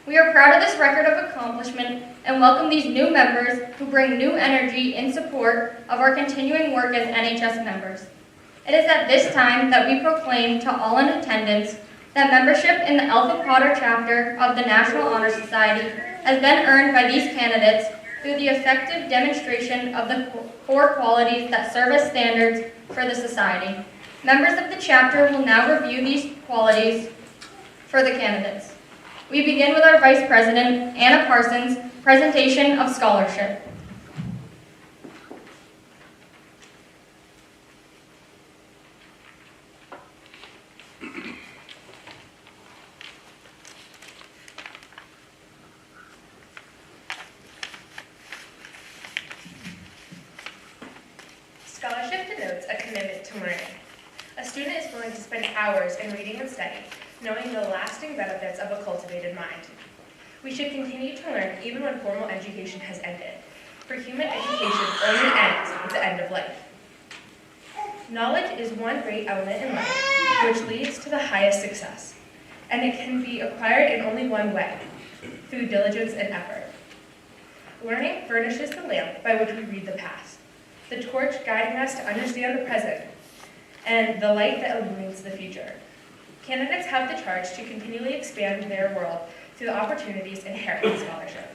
We are proud of this record of accomplishment and welcome these new members who bring new energy in support of our continuing work as NHS members. It is at this time that we proclaim to all in attendance that membership in the Elfin Potter chapter of the National Honor Society has been earned by these candidates through the effective demonstration of the core qualities that serve as standards for the Society. Members of the chapter will now review these qualities for the candidates. We begin with our Vice President, Anna Parsons' presentation of scholarship. Scholarship denotes a commitment to learning. A student is willing to spend hours in reading and study, knowing the lasting benefits of a cultivated mind. We should continue to learn even when formal education has ended, for human education only ends with the end of life. Knowledge is one great element in life which leads to the highest success, and it can be acquired in only one way, through diligence and effort. Learning furnishes the lamp by which we read the past, the torch guiding us to understand the present, and the light that illuminates the future. Candidates have the charge to continually expand their world through the opportunities inherent in scholarship.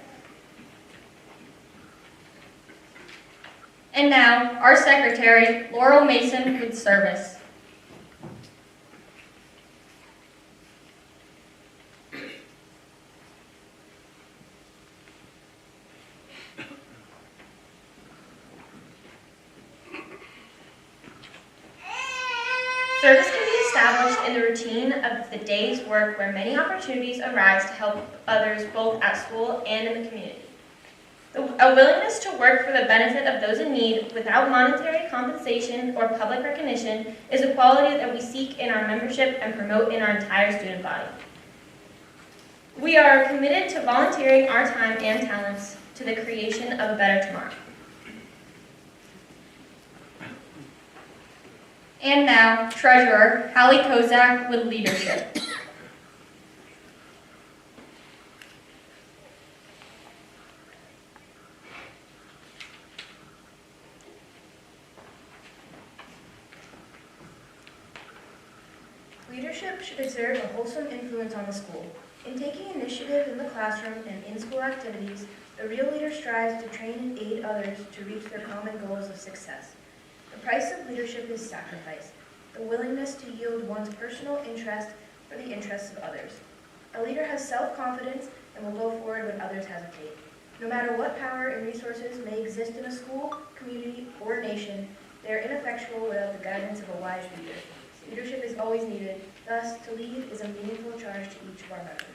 And now, our Secretary, Laurel Mason, with service. Service can be established in the routine of the day's work where many opportunities arise to help others both at school and in the community. A willingness to work for the benefit of those in need without monetary compensation or public recognition is a quality that we seek in our membership and promote in our entire student body. We are committed to volunteering our time and talents to the creation of a better tomorrow. And now, Treasurer Hallie Kozak with leadership. Leadership should exert a wholesome influence on the school. In taking initiative in the classroom and in-school activities, the real leader strives to train and aid others to reach their common goals of success. The price of leadership is sacrifice, the willingness to yield one's personal interest for the interests of others. A leader has self-confidence and will go forward when others hesitate. No matter what power and resources may exist in a school, community, or nation, they are ineffectual without the guidance of a wise leader. Leadership is always needed, thus to lead is a meaningful charge to each of our members.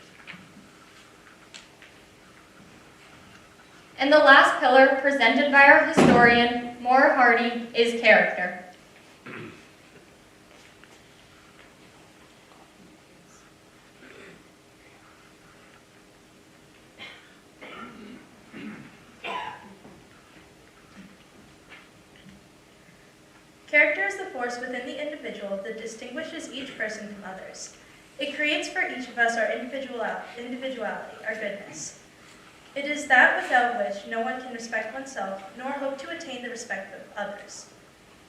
And the last pillar, presented by our historian, Maura Hardy, is character. Character is the force within the individual that distinguishes each person from others. It creates for each of us our individuality, our goodness. It is that without which no one can respect oneself nor hope to attain the respect of others.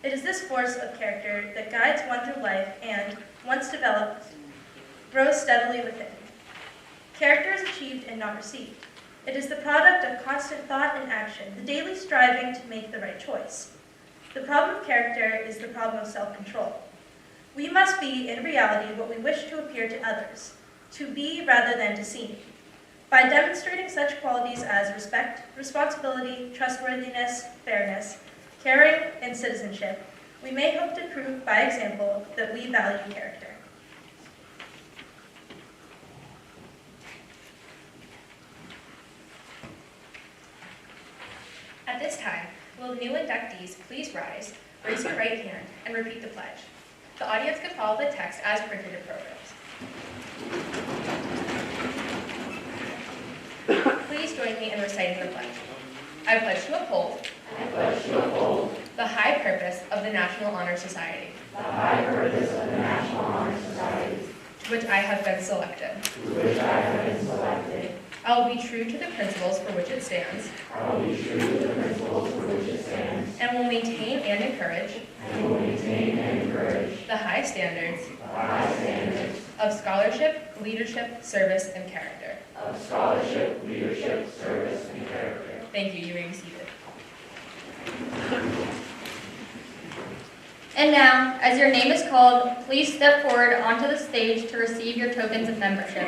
It is this force of character that guides one through life and, once developed, grows steadily within. Character is achieved and not received. It is the product of constant thought and action, the daily striving to make the right choice. The problem of character is the problem of self-control. We must be, in reality, what we wish to appear to others, to be rather than to seem. By demonstrating such qualities as respect, responsibility, trustworthiness, fairness, caring, and citizenship, we may hope to prove by example that we value character. At this time, will the new inductees please rise, raise your right hand, and repeat the pledge. The audience could follow the text as printed in programs. Please join me in reciting the pledge. I pledge to uphold the high purpose of the National Honor Society, to which I have been selected, I will be true to the principles for which it stands. And will maintain and encourage. The high standards. Of scholarship, leadership, service, and character. Thank you. You may be seated. And now, as your name is called, please step forward onto the stage to receive your tokens of membership.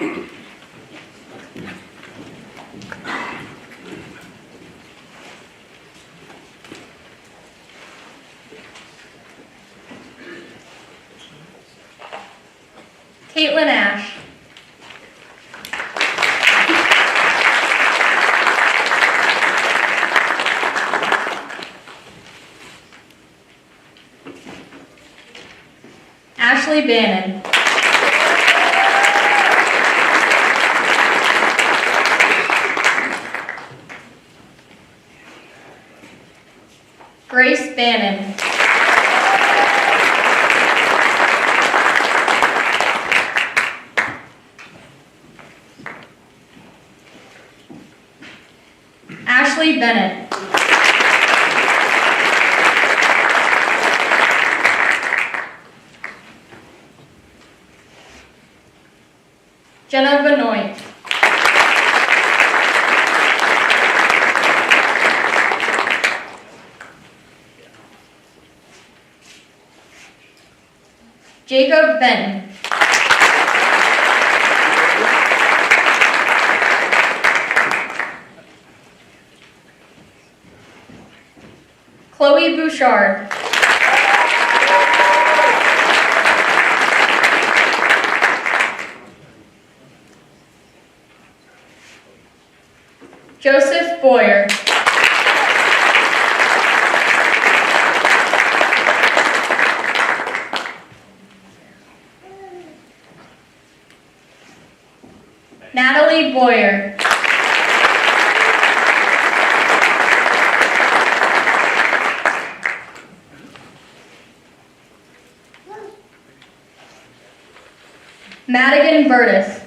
Caitlin Ash. Ashley Bannon. Grace Bannon. Ashley Bennett. Jenna Benoit. Jacob Benton. Chloe Bouchard. Joseph Boyer. Natalie Boyer. Madigan Burtis.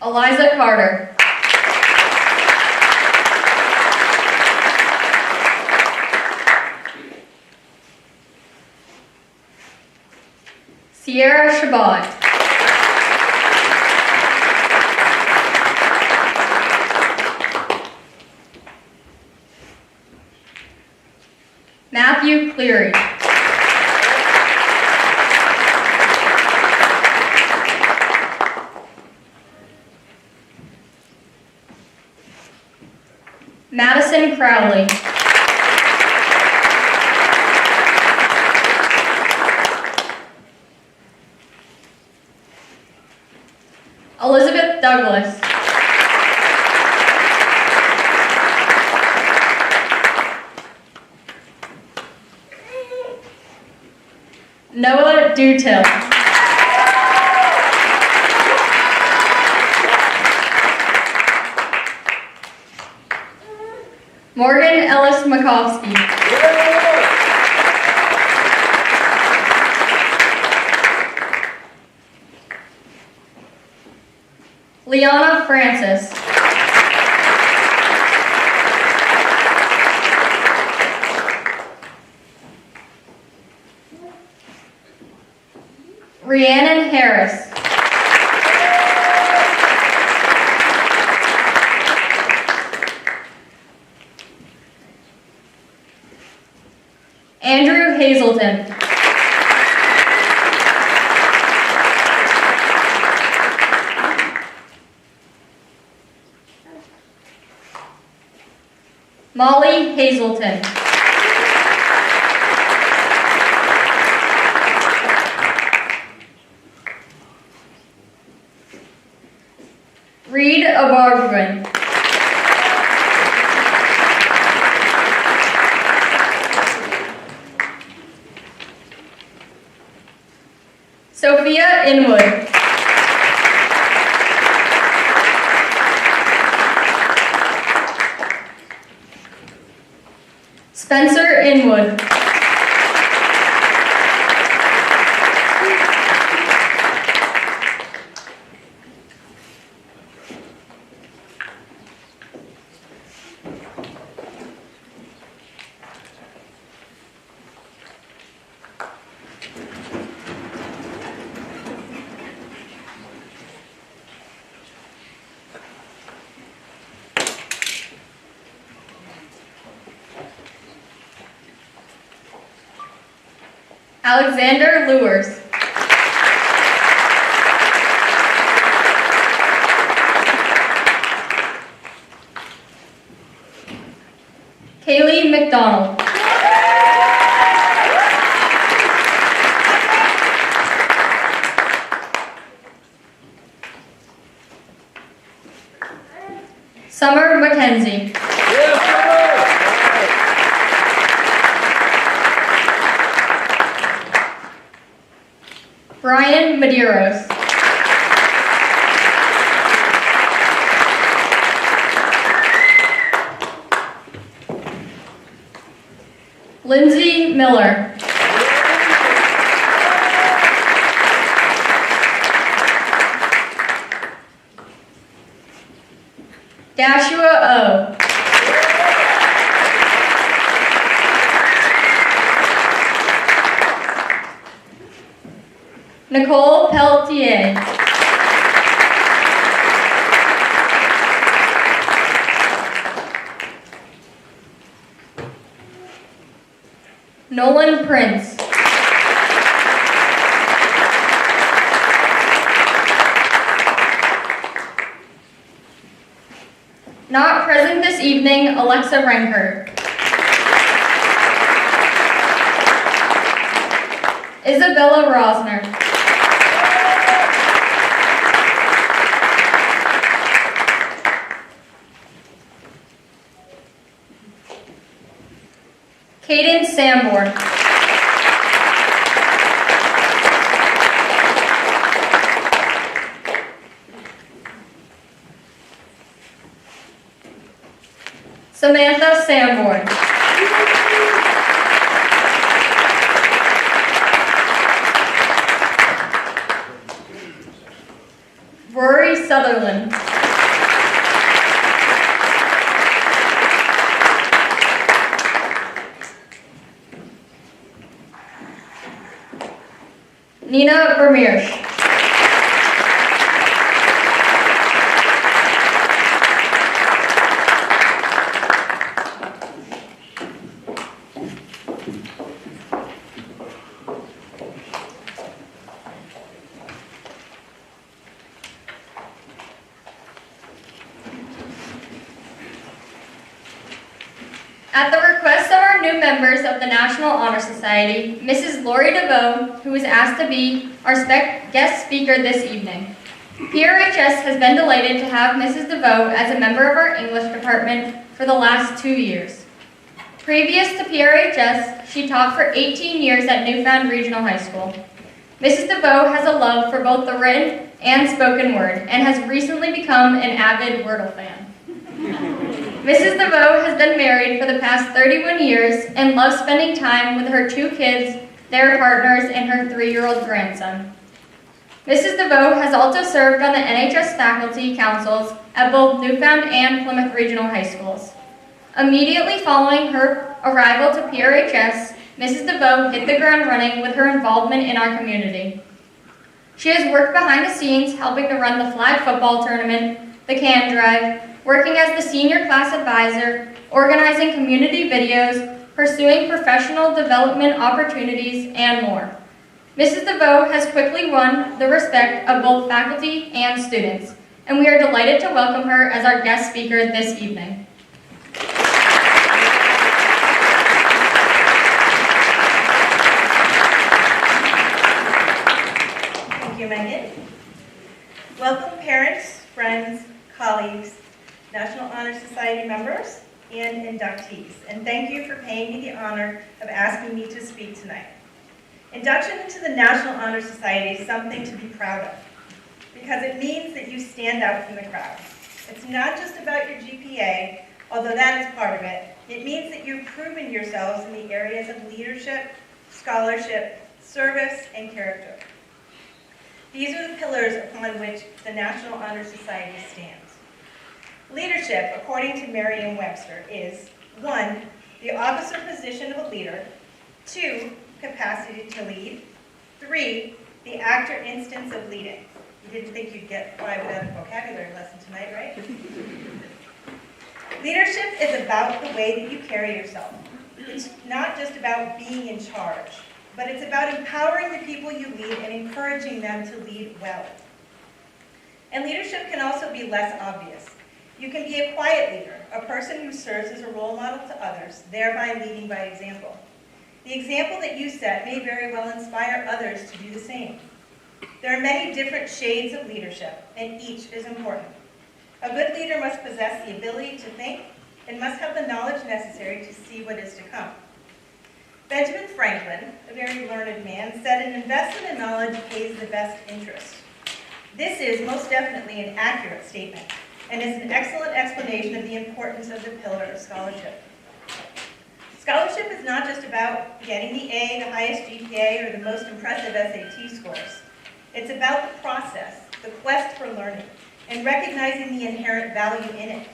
Eliza Carter. Sierra Shabbat. Matthew Cleary. Madison Crowley. Elizabeth Douglas. Noah Dutill. Morgan Ellis Makovsky. Liana Francis. Rhiannon Harris. Andrew Hazelton. Molly Hazelton. Reed Abarwin. Sophia Inwood. Spencer Inwood. Alexander Lewers. Kaylee McDonald. Summer McKenzie. Brian Medeiros. Lindsay Miller. Dashua O. Nicole Pelletier. Nolan Prince. Not present this evening, Alexa Renkert. Isabella Rosner. Caden Sanborn. Samantha Sanborn. Rory Sutherland. Nina Vermeersch. At the request of our new members of the National Honor Society, Mrs. Lori DeVoe, who was asked to be our guest speaker this evening. PRHS has been delighted to have Mrs. DeVoe as a member of our English department for the last 2 years. Previous to PRHS, she taught for 18 years at Newfound Regional High School. Mrs. DeVoe has a love for both the written and spoken word and has recently become an avid Wordle fan. Mrs. DeVoe has been married for the past 31 years and loves spending time with her 2 kids, their partners, and her 3-year-old grandson. Mrs. DeVoe has also served on the NHS faculty councils at both Newfound and Plymouth Regional High Schools. Immediately following her arrival to PRHS, Mrs. DeVoe hit the ground running with her involvement in our community. She has worked behind the scenes helping to run the flag football tournament, the can drive, working as the senior class advisor, organizing community videos, pursuing professional development opportunities, and more. Mrs. DeVoe has quickly won the respect of both faculty and students, and we are delighted to welcome her as our guest speaker this evening. Thank you, Megan. Welcome parents, friends, colleagues, National Honor Society members, and inductees. And thank you for paying me the honor of asking me to speak tonight. Induction into the National Honor Society is something to be proud of, because it means that you stand out from the crowd. It's not just about your GPA, although that is part of it. It means that you've proven yourselves in the areas of leadership, scholarship, service, and character. These are the pillars upon which the National Honor Society stands. Leadership, according to Merriam-Webster, is 1, the officer position of a leader, 2, capacity to lead, 3, the act or instance of leading. You didn't think you'd get 5 without a vocabulary lesson tonight, right? Leadership is about the way that you carry yourself. It's not just about being in charge, but it's about empowering the people you lead and encouraging them to lead well. And leadership can also be less obvious. You can be a quiet leader, a person who serves as a role model to others, thereby leading by example. The example that you set may very well inspire others to do the same. There are many different shades of leadership, and each is important. A good leader must possess the ability to think and must have the knowledge necessary to see what is to come. Benjamin Franklin, a very learned man, said an investment in knowledge pays the best interest. This is most definitely an accurate statement, and is an excellent explanation of the importance of the pillar of scholarship. Scholarship is not just about getting the A, the highest GPA, or the most impressive SAT scores. It's about the process, the quest for learning, and recognizing the inherent value in it,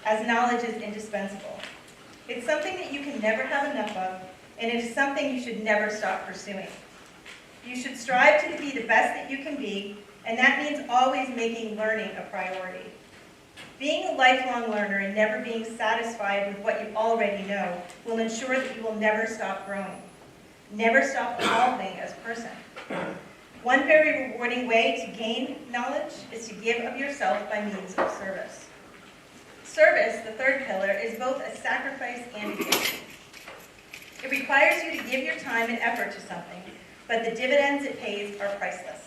as knowledge is indispensable. It's something that you can never have enough of, and it is something you should never stop pursuing. You should strive to be the best that you can be, and that means always making learning a priority. Being a lifelong learner and never being satisfied with what you already know will ensure that you will never stop growing, never stop evolving as a person. One very rewarding way to gain knowledge is to give of yourself by means of service. Service, the third pillar, is both a sacrifice and a gift. It requires you to give your time and effort to something, but the dividends it pays are priceless.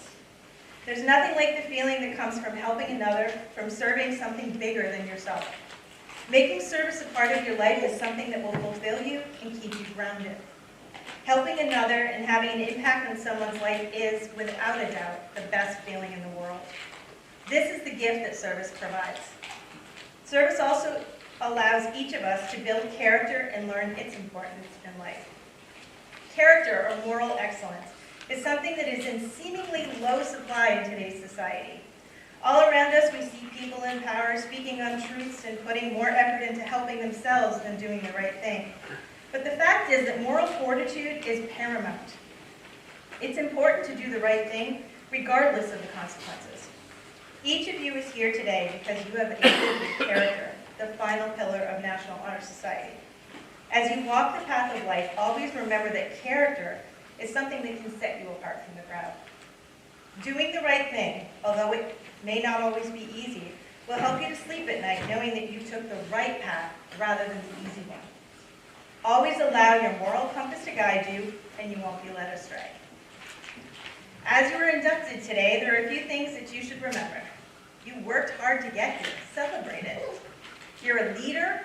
There's nothing like the feeling that comes from helping another, from serving something bigger than yourself. Making service a part of your life is something that will fulfill you and keep you grounded. Helping another and having an impact on someone's life is, without a doubt, the best feeling in the world. This is the gift that service provides. Service also allows each of us to build character and learn its importance in life. Character, or moral excellence, is something that is in seemingly low supply in today's society. All around us, we see people in power speaking untruths and putting more effort into helping themselves than doing the right thing. But the fact is that moral fortitude is paramount. It's important to do the right thing, regardless of the consequences. Each of you is here today because you have a good character, the final pillar of National Honor Society. As you walk the path of life, always remember that character is something that can set you apart from the crowd. Doing the right thing, although it may not always be easy, will help you to sleep at night knowing that you took the right path rather than the easy one. Always allow your moral compass to guide you, and you won't be led astray. As you were inducted today, there are a few things that you should remember. You worked hard to get here. Celebrate it. You're a leader,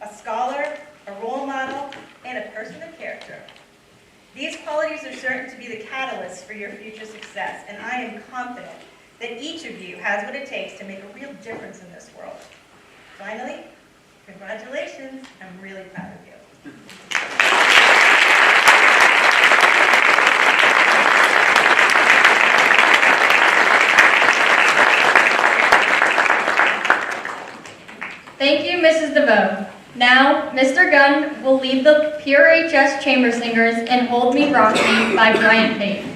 a scholar, a role model, and a person of character. These qualities are certain to be the catalyst for your future success, and I am confident that each of you has what it takes to make a real difference in this world. Finally, congratulations. I'm really proud of you. Thank you, Mrs. DeVoe. Now, Mr. Gunn will lead the PRHS Chamber Singers in Hold Me, Rock Me by Brian Payne.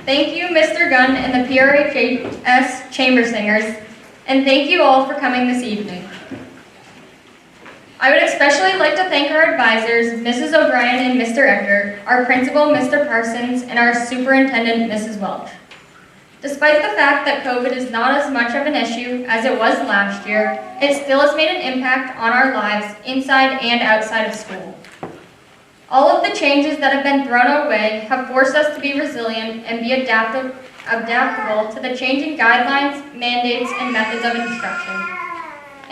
Thank you, Mr. Gunn and the PRHS Chamber Singers, and thank you all for coming this evening. I would especially like to thank our advisors, Mrs. O'Brien and Mr. Eckert, our principal, Mr. Parsons, and our superintendent, Mrs. Welch. Despite the fact that COVID is not as much of an issue as it was last year, it still has made an impact on our lives inside and outside of school. All of the changes that have been thrown our way have forced us to be resilient and be adaptable to the changing guidelines, mandates, and methods of instruction.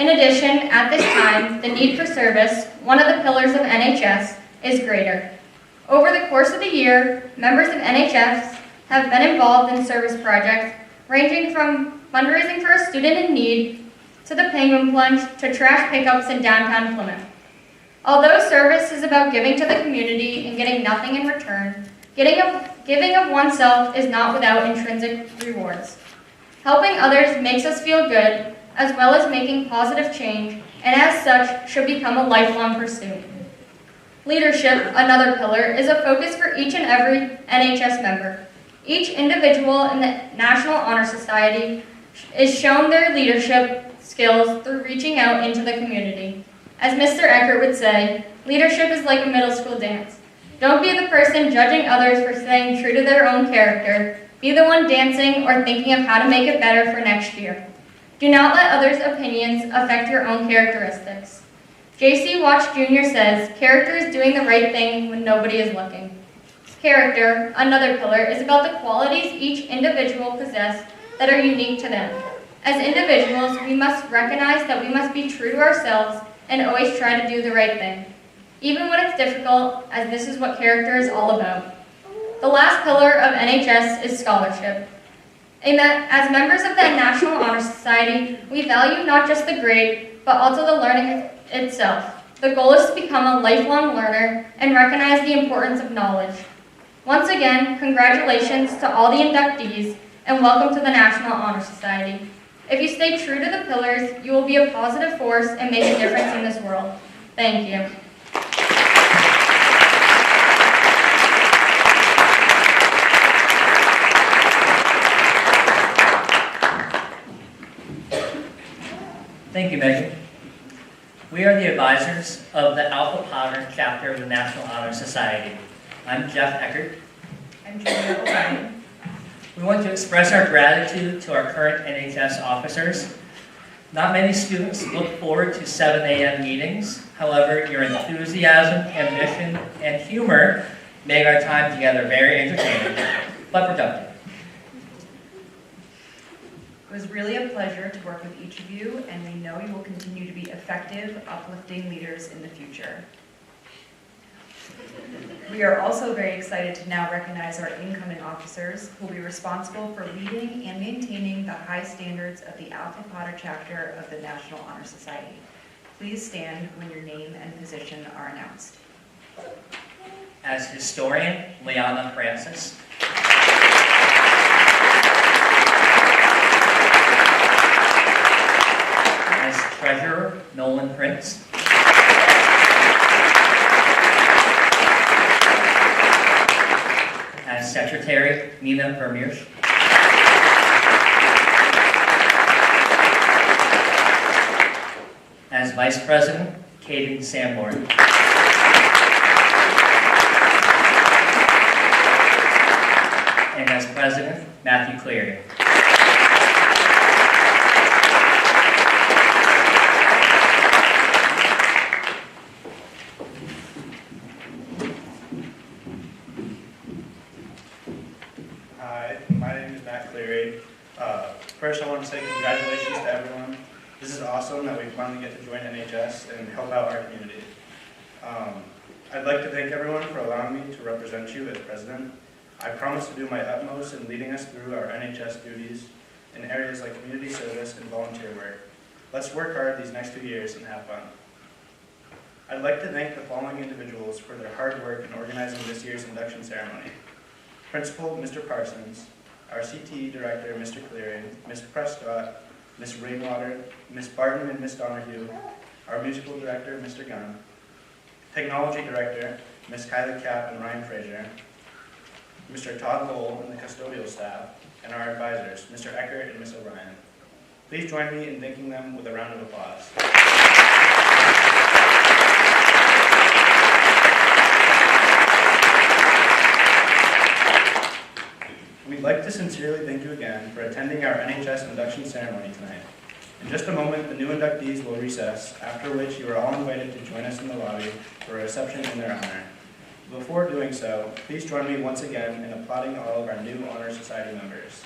In addition, at this time, the need for service, one of the pillars of NHS, is greater. Over the course of the year, members of NHS have been involved in service projects ranging from fundraising for a student in need to the penguin plunge to trash pickups in downtown Plymouth. Although service is about giving to the community and getting nothing in return, giving of oneself is not without intrinsic rewards. Helping others makes us feel good, as well as making positive change, and as such should become a lifelong pursuit. Leadership, another pillar, is a focus for each and every NHS member. Each individual in the National Honor Society is shown their leadership skills through reaching out into the community. As Mr. Eckert would say, leadership is like a middle school dance. Don't be the person judging others for staying true to their own character. Be the one dancing or thinking of how to make it better for next year. Do not let others' opinions affect your own characteristics. J.C. Watts Jr. says, character is doing the right thing when nobody is looking. Character, another pillar, is about the qualities each individual possesses that are unique to them. As individuals, we must recognize that we must be true to ourselves and always try to do the right thing, even when it's difficult, as this is what character is all about. The last pillar of NHS is scholarship. As members of the National Honor Society, we value not just the grade, but also the learning itself. The goal is to become a lifelong learner and recognize the importance of knowledge. Once again, congratulations to all the inductees, and welcome to the National Honor Society. If you stay true to the pillars, you will be a positive force and make a difference in this world. Thank you. Thank you, Megan. We are the advisors of the Alpha Powder chapter of the National Honor Society. I'm Jeff Eckert. I'm and Julia O'Brien. We want to express our gratitude to our current NHS officers. Not many students look forward to 7 a.m. meetings. However, your enthusiasm, ambition, and humor make our time together very entertaining, but productive. It was really a pleasure to work with each of you, and we know you will continue to be effective, uplifting leaders in the future. We are also very excited to now recognize our incoming officers who will be responsible for leading and maintaining the high standards of the Alpha Potter chapter of the National Honor Society. Please stand when your name and position are announced. As historian, Liana Francis. As treasurer, Nolan Prince. As secretary, Nina Vermeersch. As vice president, Caden Sanborn. And as president, Matthew Cleary. Hi, my name is Matt Cleary. First, I want to say congratulations to everyone. This is awesome that we finally get to join NHS and help out our community. I'd like to thank everyone for allowing me to represent you as president. I promise to do my utmost in leading us through our NHS duties in areas like community service and volunteer work. Let's work hard these next 2 years and have fun. I'd like to thank the following individuals for their hard work in organizing this year's induction ceremony. Principal, Mr. Parsons, our CTE Director, Mr. Cleary, Ms. Prescott, Ms. Rainwater, Ms. Barton and Ms. Donahue, our Musical Director, Mr. Gunn, Technology Director, Ms. Kylie Kapp and Ryan Fraser, Mr. Todd Lowell and the custodial staff, and our advisors, Mr. Eckert and Ms. O'Brien. Please join me in thanking them with a round of applause. We'd like to sincerely thank you again for attending our NHS induction ceremony tonight. In just a moment, the new inductees will recess, after which you are all invited to join us in the lobby for a reception in their honor. Before doing so, please join me once again in applauding all of our new Honor Society members.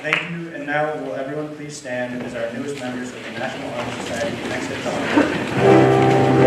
Thank you, and now will everyone please stand as our newest members of the National Honor Society exit the honor.